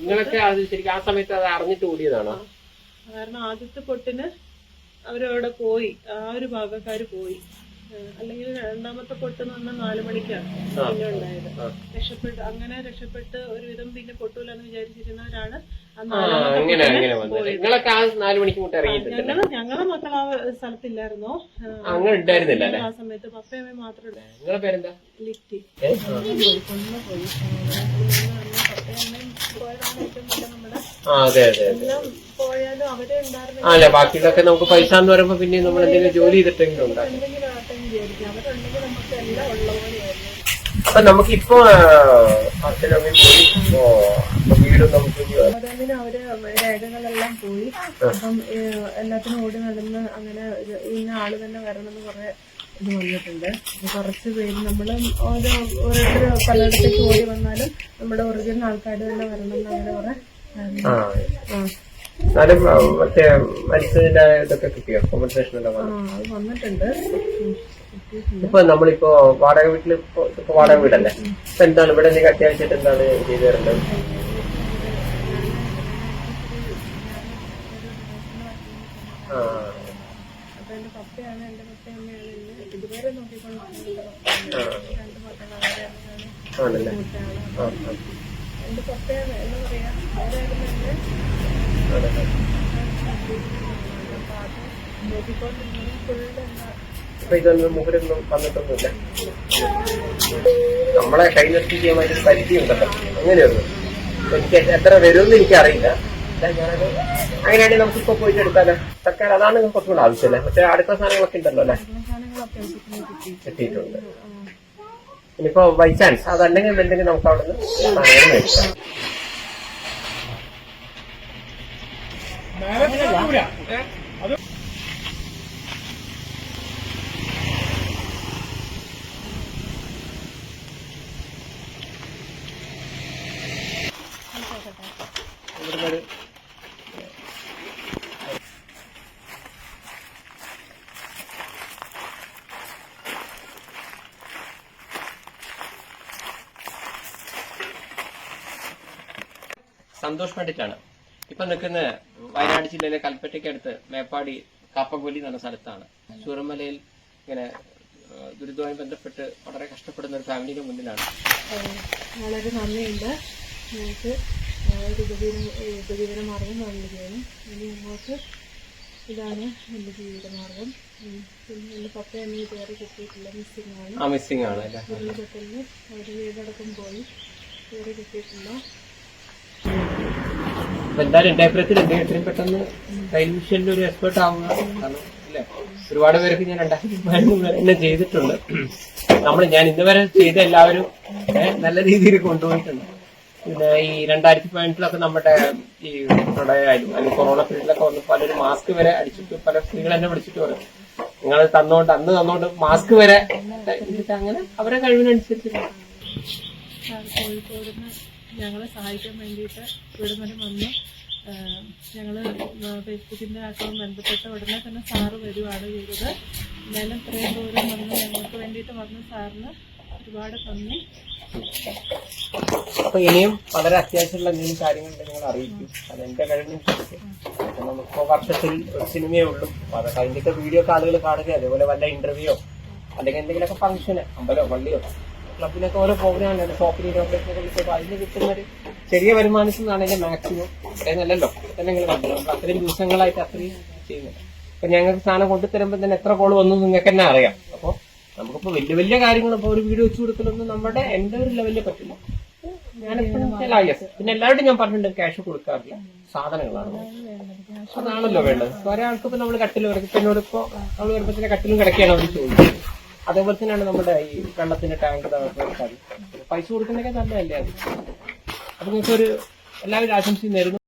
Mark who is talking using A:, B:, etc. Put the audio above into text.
A: നിങ്ങളൊക്കെ അത് ശരിക്കും ആ സമയത്ത് അത് അറിഞ്ഞിട്ട് കൂടിയതാണോ?
B: കാരണം ആദ്യത്തെ പൊട്ടിന് അവരവിടെ പോയി, ആ ഒരു ഭാഗക്കാര് പോയി. അല്ലെങ്കിൽ രണ്ടാമത്തെ പൊട്ടെന്ന് പറഞ്ഞാൽ 4 മണിക്കാണ് പിന്നെ ഉണ്ടായത്. രക്ഷപ്പെട്ട് ഒരുവിധം പിന്നെ പൊട്ടൂലെന്ന് വിചാരിച്ചിരുന്നവരാണ് ഞങ്ങളെ മക്കൾ ആ സ്ഥലത്തില്ലായിരുന്നോ? ആ സമയത്ത് പപ്പയമ്മ മാത്രമേ ലിറ്റി കൊണ്ടുപോയി. പപ്പയമ്മയും പോയതാണ് ഏറ്റവും വലിയ നമ്മുടെ എല്ലാം പോയാലും അവരെ ഉണ്ടായിരുന്നു.
A: ബാക്കിയുള്ളൊക്കെ നമുക്ക് പൈസ എന്ന് പറയുമ്പോ പിന്നെ നമ്മൾ എന്തെങ്കിലും ജോലി ചെയ്തിട്ടെങ്കിലും ഉണ്ടാകും.
B: അവരുണ്ടെങ്കിൽ നമുക്ക് എല്ലാം ഉള്ള പോലെയായിരുന്നു.
A: അപ്പൊ നമുക്കിപ്പോ വീടും നമുക്ക്
B: അവര് രേഖകളെല്ലാം പോയി. അപ്പം എല്ലാത്തിനും ഓടി നടന്ന് അങ്ങനെ ഇന്ന ആള് തന്നെ വരണമെന്ന് കുറെ ഇത് വന്നിട്ടുണ്ട്. കുറച്ച് പേര് നമ്മള് ഓരോരുത്തർ പലയിടത്തേക്ക് ഓടി വന്നാലും നമ്മുടെ ഒറിജിനൽ ആൾക്കാർ തന്നെ വരണമെന്ന് അങ്ങനെ കുറെ
A: മറ്റേ മരിച്ചതിന്റെ ഇതൊക്കെ കിട്ടിയോ? കോമ്പൻസേഷൻ എല്ലാം
B: വന്നിട്ടുണ്ട്.
A: ഇപ്പൊ നമ്മളിപ്പോ വാടക വീട്ടില് ഇപ്പൊ വാടക വീടല്ലേ, ഇപ്പൊ എന്താണ് ഇവിടെ എന്തെങ്കിലും അത്യാവശ്യമായിട്ട് എന്താണ് ചെയ്തു തരേണ്ടത്?
B: അപ്പൊ എന്റെ പപ്പയാണ്, എന്റെ പപ്പയമ്മയാണ് എന്നെ ഇതുവരെ നോക്കിക്കൊണ്ടിരിക്കുന്നത്.
A: ആണല്ലേ?
B: എന്റെ പപ്പയാണ് എന്താ പറയാ, അവരായിരുന്നു എന്നെ നോക്കിക്കൊണ്ടിരുന്നത്. ഫുള്ള് എന്താ
A: ഇപ്പൊ ഇതൊന്നും മുഖരൊന്നും വന്നിട്ടൊന്നുമില്ല. നമ്മളെ കൈനടത്തി ചെയ്യാൻ വേണ്ടി പരിധി ഉണ്ടല്ലോ, അങ്ങനെയൊന്നും എനിക്ക് എത്ര വരുമെന്ന് എനിക്കറിയില്ല. ഞാനത് അങ്ങനെയാണെങ്കിൽ നമുക്കിപ്പോ പോയിട്ട് എടുക്കാലോ. തൽക്കാലം അതാണ് കുറച്ചുകൂടെ ആവശ്യമല്ലേ. മറ്റേ അടുത്ത സാധനങ്ങളൊക്കെ ഉണ്ടല്ലോ അല്ലെ, കിട്ടിയിട്ടുണ്ട്. ഇനിയിപ്പോ ബൈ ചാൻസ് അതല്ലെങ്കിൽ എന്തെങ്കിലും നമുക്ക് അവിടെ നിന്ന് സാധനങ്ങൾ മേടിക്കാം. സന്തോഷ് പണ്ഡിറ്റാണ് ഇപ്പൊ നിൽക്കുന്ന വയനാട് ജില്ലയിലെ കൽപ്പറ്റയ്ക്ക് അടുത്ത് മേപ്പാടി കാപ്പകോലി എന്ന സ്ഥലത്താണ്. ചൂരമലയിൽ ഇങ്ങനെ ദുരിതവുമായി ബന്ധപ്പെട്ട് വളരെ കഷ്ടപ്പെടുന്ന ഒരു ഫാമിലിയുടെ മുന്നിലാണ്.
B: വളരെ നന്ദിയുണ്ട്. ഞങ്ങൾക്ക് ഒരു ഉപജീവനമാർഗം നൽകുകയാണ്. ഇനി ഞങ്ങൾക്ക് ഇതാണ് എന്റെ ജീവിതമാർഗം. പിന്നെ എന്റെ പപ്പയമ്മ ഇതുവരെ കിട്ടിയിട്ടില്ല, മിസ്സിംഗ് ആണ്. ഉരുൾപൊട്ടലിന് അവർ വീടടക്കം പോയി, ഇതുവരെ കിട്ടിയിട്ടില്ല.
A: എന്തായാലും എന്റെ അഭിപ്രായത്തിൽ എത്രയും പെട്ടെന്ന് ടെലിവിഷനിൽ ഒരു എക്സ്പെർട്ട് ആവുക. കാരണം അല്ലെ, ഒരുപാട് പേർക്ക് ഞാൻ 2013 എന്നെ ചെയ്തിട്ടുണ്ട്. ഞാൻ ഇന്ന് വരെ ചെയ്ത എല്ലാവരും നല്ല രീതിയിൽ കൊണ്ടുപോയിട്ടുണ്ട്. പിന്നെ ഈ 2015 നമ്മുടെ ഈ പ്രളയമായാലും അല്ലെങ്കിൽ കൊറോണ പീരീഡിലൊക്കെ വന്ന് പലരും മാസ്ക് വരെ അടിച്ചിട്ട് പല സ്ത്രീകൾ എന്നെ വിളിച്ചിട്ട് പറയും, നിങ്ങൾ തന്നോണ്ട് മാസ്ക് വരെ അങ്ങനെ അവരെ കഴിവിനനുസരിച്ച്
B: കോഴിക്കോടിന് ഞങ്ങളെ സഹായിക്കാൻ വേണ്ടിയിട്ട് ഇവിടെ വരെ വന്ന് ഞങ്ങൾ ഫേസ്ബുക്കിൻ്റെ അക്കൗണ്ട് ബന്ധപ്പെട്ട ഉടനെ തന്നെ സാറ് വരുവാണ് ചെയ്തത്. എന്തായാലും ഇത്രയും ദൂരം വന്ന് ഞങ്ങൾക്ക് വേണ്ടിയിട്ട് വന്ന സാറിന് ഒരുപാട് നന്ദി.
A: അപ്പൊ ഇനിയും വളരെ അത്യാവശ്യമുള്ള എന്തെങ്കിലും കാര്യങ്ങളുണ്ടെങ്കിൽ നിങ്ങൾ അറിയിക്കും. അത് എന്റെ കഴിവിനനുസരിച്ച്. നമുക്കിപ്പോ വർഷത്തിൽ ഒരു സിനിമയേ ഉള്ളൂ. അതൊക്കെ അതിന്റെയൊക്കെ വീഡിയോ ഒക്കെ ആളുകൾ കാണുക, അതേപോലെ വല്ല ഇന്റർവ്യൂയോ അല്ലെങ്കിൽ എന്തെങ്കിലുമൊക്കെ ഫംഗ്ഷന് അമ്പലോ പള്ളിയോ ക്ലബിനൊക്കെ ഓരോ പ്രോഗ്രാമുണ്ട്, ഷോപ്പിംഗ് ഇനോഗ്രേഷനൊക്കെ വിളിച്ചപ്പോൾ അതിന് കിട്ടുന്നൊരു ചെറിയ വരുമാനത്തിൽ നിന്നാണ് അതിന്റെ മാക്സിമം. അത്രയും നല്ലല്ലോ തന്നെ നിങ്ങൾ കണ്ടു. നമ്മൾ അത്രയും ദിവസങ്ങളായിട്ട് അത്രയും ചെയ്യുന്നത്. അപ്പൊ ഞങ്ങൾക്ക് സാധനം കൊണ്ടുതരുമ്പോൾ തന്നെ എത്ര കോൾ വന്നു നിങ്ങൾക്ക് തന്നെ അറിയാം. അപ്പോൾ നമുക്കിപ്പോ വലിയ കാര്യങ്ങൾ ഇപ്പൊ ഒരു വീഡിയോ വെച്ച് കൊടുക്കലൊന്നും എന്റെ ഒരു ലെവലിൽ പറ്റില്ല. ഞാനെപ്പോഴും പിന്നെ എല്ലാവരും ഞാൻ പറഞ്ഞിട്ടുണ്ട് ക്യാഷ് കൊടുക്കാറില്ല, സാധനങ്ങളാണ്. അതാണല്ലോ വേണ്ടത്. ഒരാൾക്ക് ഇപ്പൊ നമ്മൾ കട്ടിൽ വരയ്ക്കും, എന്നോട് ഇപ്പോ നമ്മൾ വരുമ്പോ കട്ടിലും കിടക്കുകയാണ് അവർ ചോദിക്കുന്നത്. അതേപോലെ തന്നെയാണ് നമ്മുടെ ഈ വെള്ളത്തിന്റെ ടാങ്ക് പൈസ കൊടുക്കുന്നതൊക്കെ നല്ലതല്ലേ അത്. അപ്പൊ നിങ്ങൾക്ക് എല്ലാവരും ആശംസിച്ച് നേരുന്നു.